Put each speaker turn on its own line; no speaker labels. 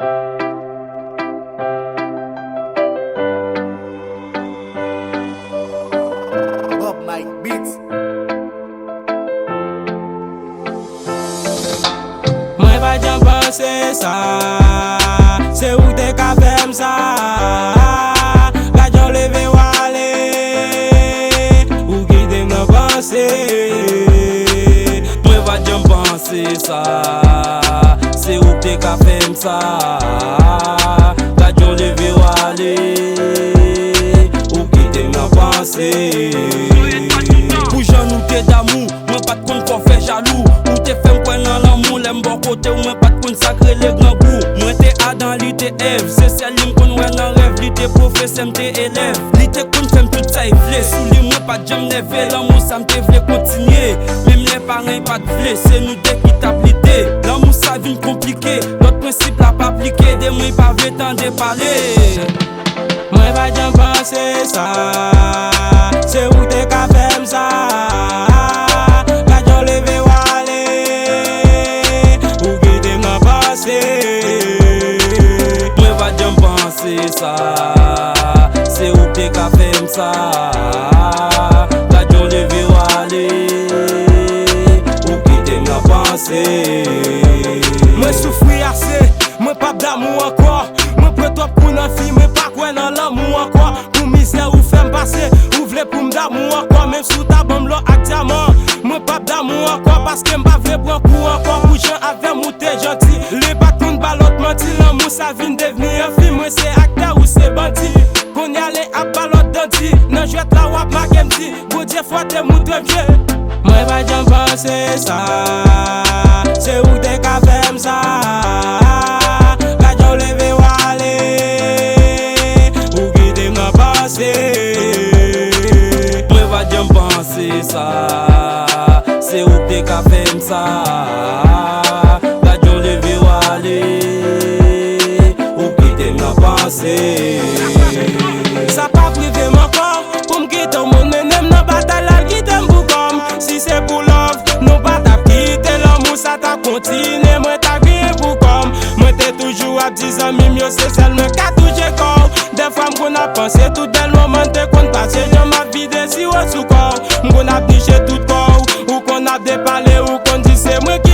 Bob Mike Beats.
Mwen pa jan pense sa, se ou te ka fem sa. Gajon leve wale, ou ki te nan pense. Mwen pa jan pense sa, se ou te ka fem sa. Gajon leve wale, ou ki te nan pense. Pou jan nou te damou, mwen pat kon kon fe jalou. Ou te fem kwen nan l'amour, lem bon kote ou mwen pat kon sakre le gran goût. Mwen te Adam, li te Eve, se sel lim kon wè nan rêve. Li te professeur, m'te élève. Li te kon fem tout sa y vle. Sou li mwen pat jam leve, l'amour sa m'te vle kontinye. Mem les parents pat vle, se nou de ki tablite. L'amour sa vin komplike, lot prinsip la pa aplike. De mwen pa vle tan de pale. Mwen pa jam pense sa, se ou te ka fem sa. Gajon leve wale, ou ki te nan pense. Mwen pa jam pense sa, se ou te ka fem sa. Gajon leve wale, ou ki te nan pense. Mwen soufri ase, mwen pa d'amou ankor. Mwen pretop pou nan fi, mwen pa kwen nan l'amou ankor. Pou misè ou fem pase, ou vle pou m'damou ankor. Mem sou ta bom lo ak diamant, mwen pa d'amou ankor. Paske mba vle pran kou ankor. Pou jan avem ou te janti, le batoun balot manti. L'amou sa vin deveni un film, mwen se akteur ou se bandi. Kon yale ap balot danti, nan jwet la wap ma gemdi. Godye fote mou dremje. Mwen pa jan pense sa, se ou te ka fem sa. Gajon leve wale, ou ki te nan pense. Mwen pa jan pense sa, se ou te ka fem sa. Gajon leve wale, ou ki te nan pense. Sa pa prive man kon, pou m'kite ou moun nenem nan batal al kite m'bou kom. Si se pou love, nou bat ap kite l'amour sa ta kontine. Mwen ta griye pou kom, mwen te toujou ap dizan mi myo se sel mwen ka touche kon. De fwa m'kon ap pense tout bel moment te kon pase. Jan ma vide si wot sou kon, m'kon ap niche tout kon. Ou kon ap depale ou kon di se mwen ki